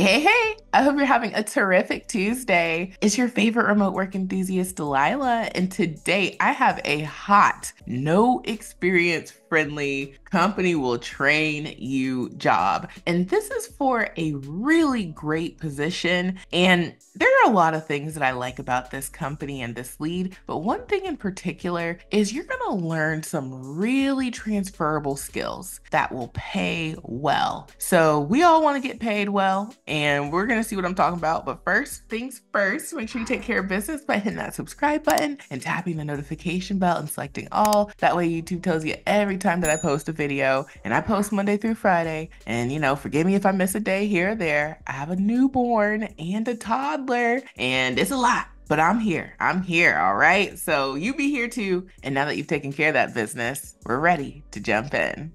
Hey. I hope you're having a terrific Tuesday. It's your favorite remote work enthusiast, Delilah. And today I have a hot, no experience friendly company will train you job. And this is for a really great position. And there are a lot of things that I like about this company and this lead. But one thing in particular is you're going to learn some really transferable skills that will pay well. So we all want to get paid well, and we're going to see what I'm talking about. But first things first, make sure you take care of business by hitting that subscribe button and tapping the notification bell and selecting all. That way YouTube tells you every time that I post a video, and I post Monday through Friday. And forgive me if I miss a day here or there. I have a newborn and a toddler, and it's a lot. But I'm here. All right? So you be here too. And now that you've taken care of that business, we're ready to jump in.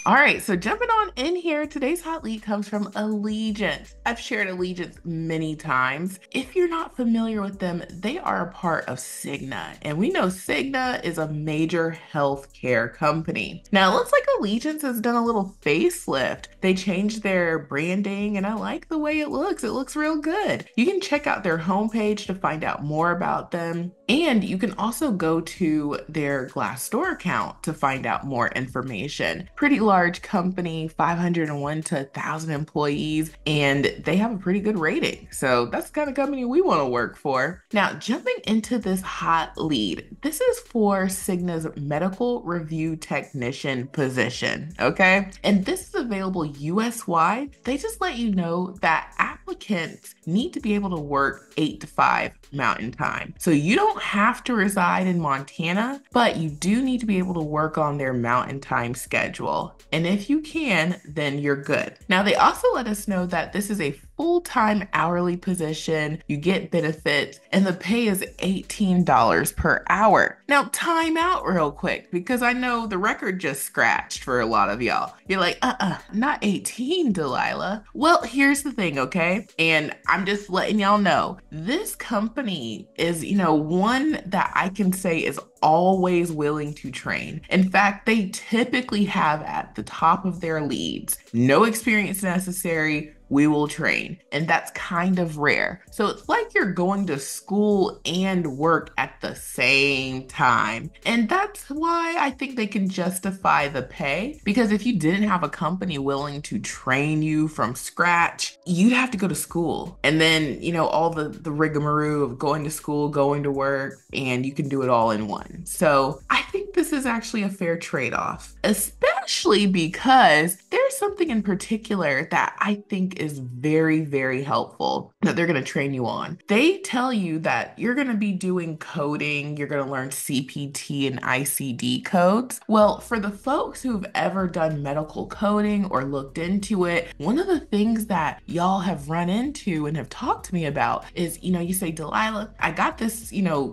All right, so jumping on in here, today's hot lead comes from Allegiance. I've shared Allegiance many times. If you're not familiar with them, they are a part of Cigna, and we know Cigna is a major healthcare company. Now, it looks like Allegiance has done a little facelift. They changed their branding, and I like the way it looks. It looks real good. You can check out their homepage to find out more about them, and you can also go to their Glassdoor account to find out more information. Pretty large company, 501 to 1,000 employees, and they have a pretty good rating. So that's the kind of company we want to work for. Now, jumping into this hot lead, this is for Cigna's medical review technician position, okay? And this is available US-wide. They just let you know that applicants need to be able to work 8 to 5 Mountain Time. So you don't have to reside in Montana, but you do need to be able to work on their Mountain Time schedule. And if you can, then you're good. Now, they also let us know that this is a full-time hourly position. You get benefits, and the pay is $18 per hour. Now, time out real quick, because I know the record just scratched for a lot of y'all. You're like, not 18, Delilah. Well, here's the thing, okay? And I'm just letting y'all know, this company is, one that I can say is always willing to train. In fact, they typically have at the top of their leads, no experience necessary, we will train. And that's kind of rare. So it's like you're going to school and work at the same time. And that's why I think they can justify the pay. Because if you didn't have a company willing to train you from scratch, you'd have to go to school. And then, all the rigmarole of going to school, going to work, and you can do it all in one. So I think this is actually a fair trade-off, especially because there's something in particular that I think is very, very helpful that they're going to train you on. They tell you that you're going to be doing coding, you're going to learn CPT and ICD codes. Well, for the folks who've ever done medical coding or looked into it, one of the things that y'all have run into and have talked to me about is, you say, Delilah, I got this,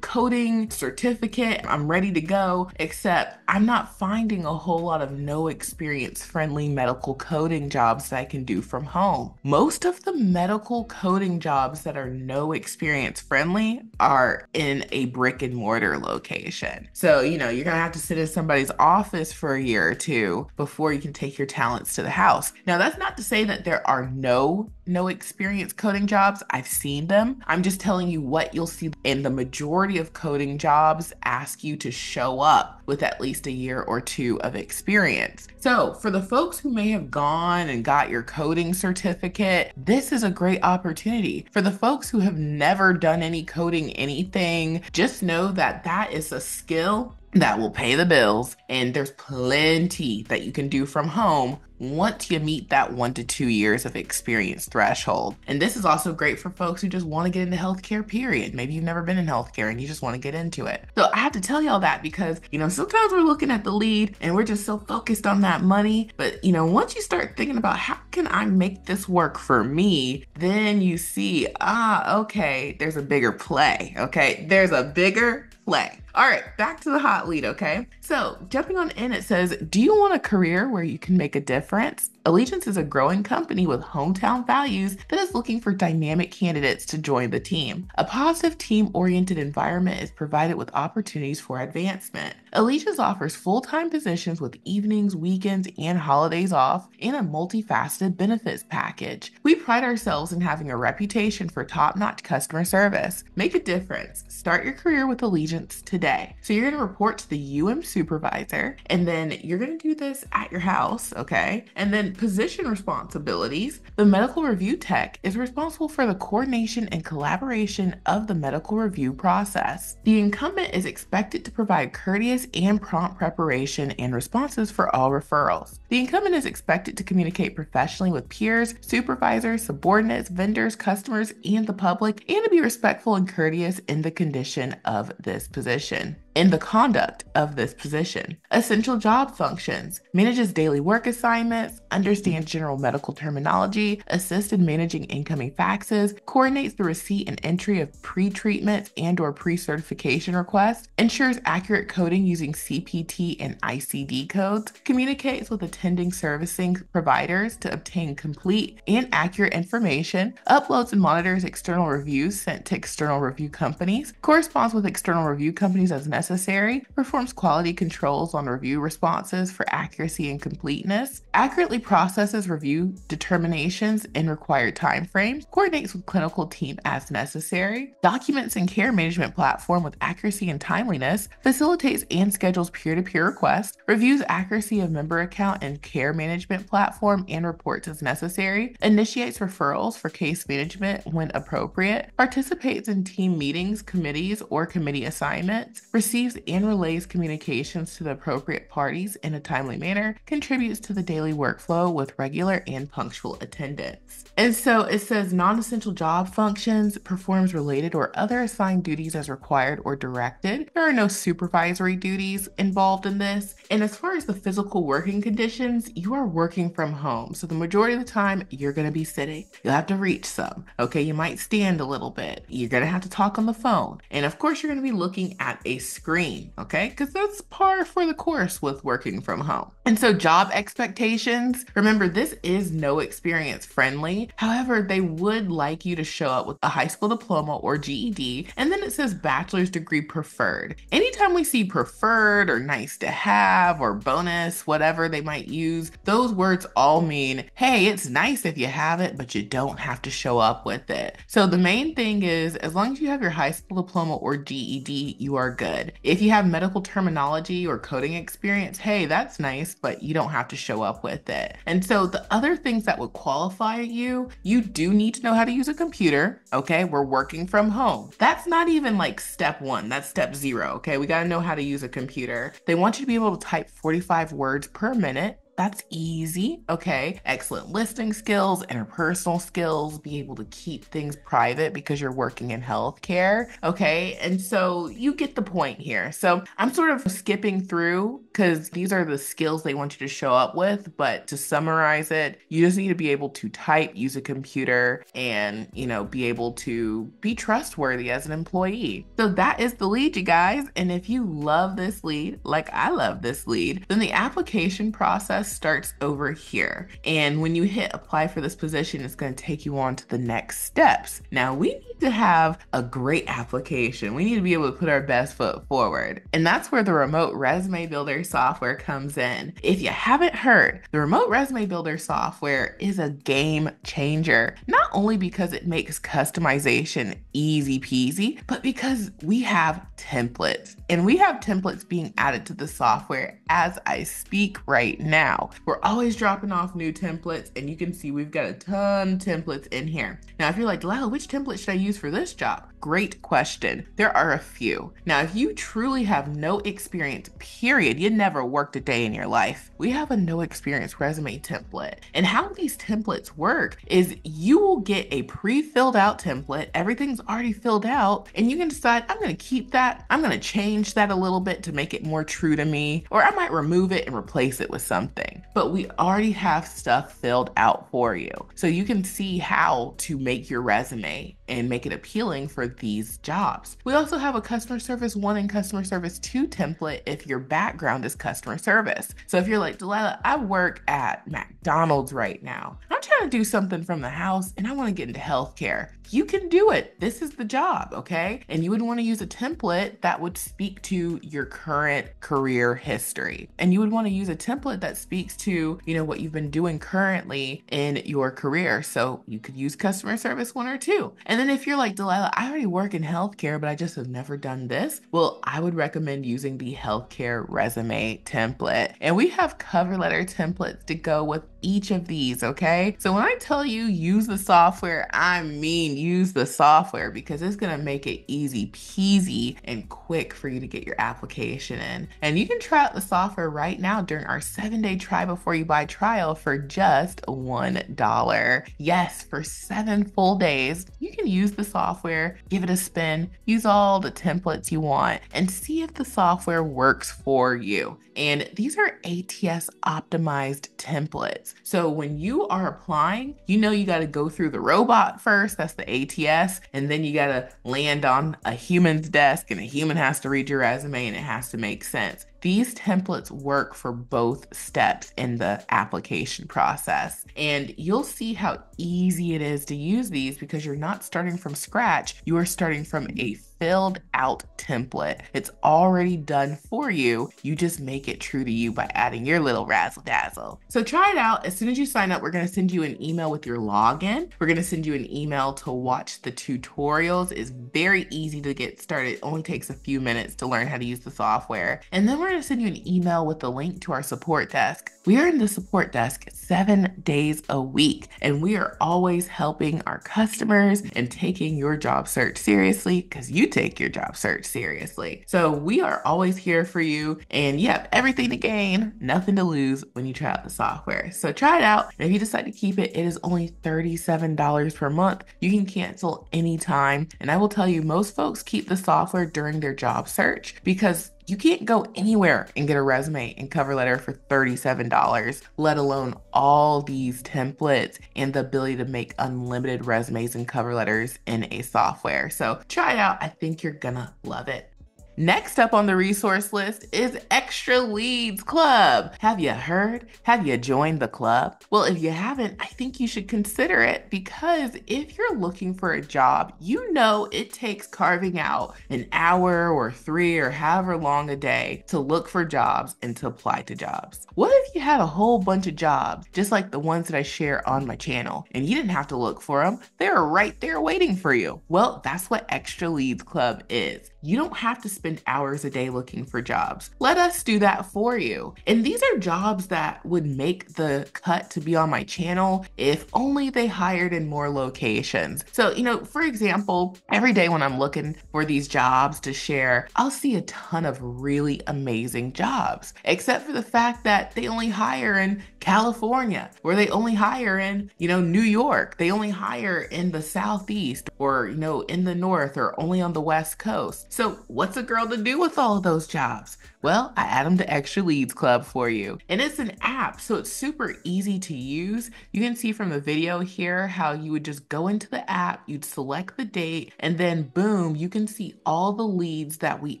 coding certificate, I'm ready to go, except I'm not finding a whole lot of no experience friendly medical coding jobs that I can do from home. Most of the medical coding jobs that are no experience friendly are in a brick and mortar location. So, you're going to have to sit in somebody's office for a year or two before you can take your talents to the house. Now, that's not to say that there are no experience coding jobs. I've seen them. I'm just telling you what you'll see. And the majority of coding jobs ask you to show up with at least a year or two of experience. So for the folks who may have gone and got your coding certificate, this is a great opportunity. For the folks who have never done any coding anything, just know that that is a skill that will pay the bills, and there's plenty that you can do from home once you meet that 1 to 2 years of experience threshold. And this is also great for folks who just want to get into healthcare, period. Maybe you've never been in healthcare and you just want to get into it. So I have to tell y'all that because, sometimes we're looking at the lead and we're just so focused on that money. But, once you start thinking about how can I make this work for me, then you see, okay, there's a bigger play. Okay, there's a bigger play. All right, back to the hot lead, okay? So jumping on in, it says, do you want a career where you can make a difference? Allegiance is a growing company with hometown values that is looking for dynamic candidates to join the team. A positive team-oriented environment is provided with opportunities for advancement. Allegiance offers full-time positions with evenings, weekends, and holidays off, and a multifaceted benefits package. We pride ourselves in having a reputation for top-notch customer service. Make a difference. Start your career with Allegiance today. So you're going to report to the UM supervisor, and then you're going to do this at your house, okay? And then position responsibilities. The medical review tech is responsible for the coordination and collaboration of the medical review process. The incumbent is expected to provide courteous and prompt preparation and responses for all referrals. The incumbent is expected to communicate professionally with peers, supervisors, subordinates, vendors, customers, and the public, and to be respectful and courteous in the condition of this position. In the conduct of this position. Essential job functions. Manages daily work assignments, understands general medical terminology, assists in managing incoming faxes, coordinates the receipt and entry of pre-treatment and/or pre-certification requests, ensures accurate coding using CPT and ICD codes, communicates with attending servicing providers to obtain complete and accurate information, uploads and monitors external reviews sent to external review companies, corresponds with external review companies as necessary, performs quality controls on review responses for accuracy and completeness, accurately processes review determinations in required timeframes, coordinates with clinical team as necessary, documents and care management platform with accuracy and timeliness, facilitates and schedules peer-to-peer requests, reviews accuracy of member account and care management platform and reports as necessary, initiates referrals for case management when appropriate, participates in team meetings, committees, or committee assignments, receives and relays communications to the appropriate parties in a timely manner, contributes to the daily workflow with regular and punctual attendance. And so it says non-essential job functions, performs related or other assigned duties as required or directed. There are no supervisory duties involved in this. And as far as the physical working conditions, you are working from home. So the majority of the time, you're going to be sitting. You'll have to reach some. Okay, you might stand a little bit. You're going to have to talk on the phone. And of course, you're going to be looking at a screen, okay? Because that's par for the course with working from home. And so job expectations, remember this is no experience friendly. However, they would like you to show up with a high school diploma or GED, and then it says bachelor's degree preferred. Anytime we see preferred or nice to have or bonus, whatever they might use, those words all mean, hey, it's nice if you have it, but you don't have to show up with it. So the main thing is, as long as you have your high school diploma or GED, you are good. If you have medical terminology or coding experience, hey, that's nice, but you don't have to show up with it. And so the other things that would qualify you, you do need to know how to use a computer, okay? We're working from home. That's not even like step one, that's step zero, okay? We gotta know how to use a computer. They want you to be able to type 45 words per minute. That's easy, okay? Excellent listening skills, interpersonal skills, be able to keep things private because you're working in healthcare, okay? And so you get the point here. So I'm sort of skipping through because these are the skills they want you to show up with, but to summarize it, you just need to be able to type, use a computer, and, be able to be trustworthy as an employee. So that is the lead, you guys. And if you love this lead, like I love this lead, then the application process starts over here. And when you hit apply for this position, it's going to take you on to the next steps. Now we need to have a great application. We need to be able to put our best foot forward. And that's where the remote resume builder software comes in. If you haven't heard, the remote resume builder software is a game changer, not only because it makes customization easy peasy, but because we have templates, and we have templates being added to the software as I speak right now. We're always dropping off new templates, and you can see we've got a ton of templates in here. Now, if you're like, Delilah, which template should I use for this job? Great question. There are a few. Now, if you truly have no experience, period, you never worked a day in your life, we have a no experience resume template. And how these templates work is you will get a pre-filled out template. Everything's already filled out, and you can decide, I'm going to keep that. I'm going to change that a little bit to make it more true to me, or I might remove it and replace it with something. But we already have stuff filled out for you. So you can see how to make your resume and make it appealing for these jobs. We also have a customer service 1 and customer service 2 template if your background is customer service. So if you're like, Delilah, I work at McDonald's right now. I'm trying to do something from the house and I want to get into healthcare. You can do it. This is the job, okay? And you would want to use a template that would speak to your current career history. And you would want to use a template that speaks to, what you've been doing currently in your career. So you could use customer service 1 or 2. And then if you're like, Delilah, I already work in healthcare, but I just have never done this. Well, I would recommend using the healthcare resume template. And we have cover letter templates to go with each of these, okay? So when I tell you use the software, I mean use the software, because it's gonna make it easy peasy and quick for you to get your application in. And you can try out the software right now during our 7-day try before you buy trial for just $1. Yes, for 7 full days, you can use the software, give it a spin, use all the templates you want, and see if the software works for you. And these are ATS optimized templates. So when you are applying, you got to go through the robot first, that's the ATS, and then you got to land on a human's desk, and a human has to read your resume and it has to make sense. These templates work for both steps in the application process. And you'll see how easy it is to use these because you're not starting from scratch. You are starting from a filled out template. It's already done for you. You just make it true to you by adding your little razzle dazzle. So try it out. As soon as you sign up, we're going to send you an email with your login. We're going to send you an email to watch the tutorials. It's very easy to get started. It only takes a few minutes to learn how to use the software. And then we're going to send you an email with the link to our support desk. We are in the support desk 7 days a week, and we are always helping our customers and taking your job search seriously, because you take your job search seriously. So we are always here for you, and you have everything to gain, nothing to lose when you try out the software. So try it out, and if you decide to keep it, it is only $37 per month. You can cancel anytime, and I will tell you, most folks keep the software during their job search because you can't go anywhere and get a resume and cover letter for $37, let alone all these templates and the ability to make unlimited resumes and cover letters in a software. So try it out. I think you're gonna love it. Next up on the resource list is Extra Leads Club. Have you heard? Have you joined the club? Well, if you haven't, I think you should consider it, because if you're looking for a job, it takes carving out an hour or 3 or however long a day to look for jobs and to apply to jobs. What if you had a whole bunch of jobs, just like the ones that I share on my channel, and you didn't have to look for them? They're right there waiting for you. Well, that's what Extra Leads Club is. You don't have to spend hours a day looking for jobs. Let us do that for you. And these are jobs that would make the cut to be on my channel if only they hired in more locations. So, for example, every day when I'm looking for these jobs to share, I'll see a ton of really amazing jobs, except for the fact that they only hire in California, or they only hire in, New York. They only hire in the Southeast, or, in the North, or only on the West Coast. So what's a girl to do with all of those jobs? Well, I add them to Extra Leads Club for you. And it's an app, so it's super easy to use. You can see from the video here how you would just go into the app, you'd select the date, and then boom, you can see all the leads that we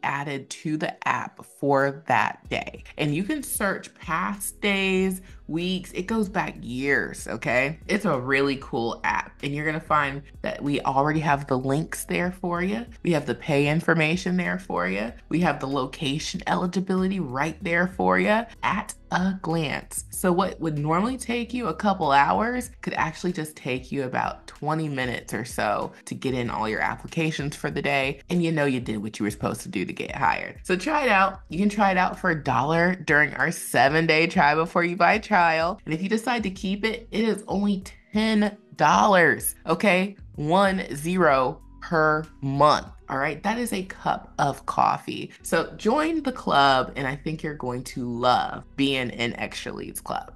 added to the app for that day. And you can search past days, weeks, it goes back years, okay? It's a really cool app, and you're gonna find that we already have the links there for you. We have the pay information there for you. We have the location eligibility right there for you at a glance. So what would normally take you a couple hours could actually just take you about 20 minutes or so to get in all your applications for the day, and you did what you were supposed to do to get hired. So try it out. You can try it out for $1 during our 7-day try before you buy trial. And if you decide to keep it, it is only $10, okay? 10 per month. All right, that is a cup of coffee. So join the club, and I think you're going to love being in Extra Leads Club.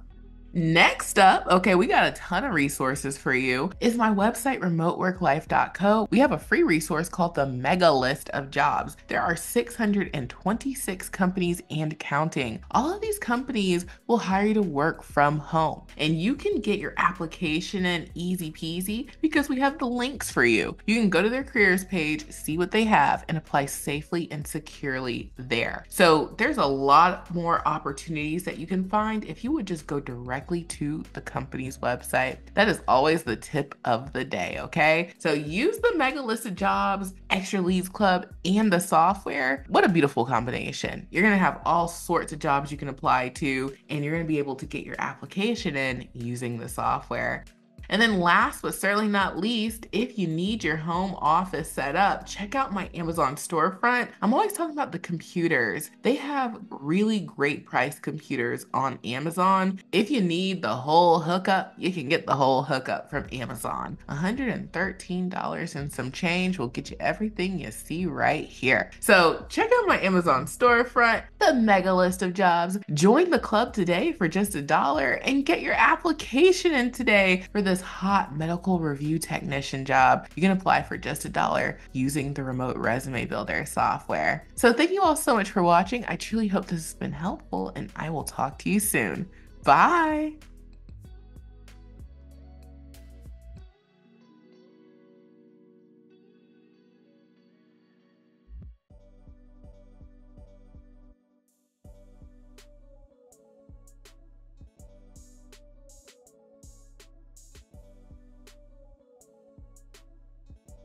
Next up, okay, we got a ton of resources for you, is my website, remoteworklife.co. We have a free resource called the Mega List of Jobs. There are 626 companies and counting. All of these companies will hire you to work from home, and you can get your application in easy peasy because we have the links for you. You can go to their careers page, see what they have, and apply safely and securely there. So there's a lot more opportunities that you can find if you would just go directly to the company's website. That is always the tip of the day, okay? So use the Mega List of Jobs, Extra Leads Club, and the software. What a beautiful combination. You're gonna have all sorts of jobs you can apply to, and you're gonna be able to get your application in using the software. And then last but certainly not least, if you need your home office set up, check out my Amazon storefront. I'm always talking about the computers. They have really great priced computers on Amazon. If you need the whole hookup, you can get the whole hookup from Amazon. $113 and some change will get you everything you see right here. So check out my Amazon storefront, the Mega List of Jobs. Join the club today for just $1 and get your application in today for this hot medical review technician job. You can apply for just $1 using the remote resume builder software. So thank you all so much for watching. I truly hope this has been helpful, and I will talk to you soon. Bye.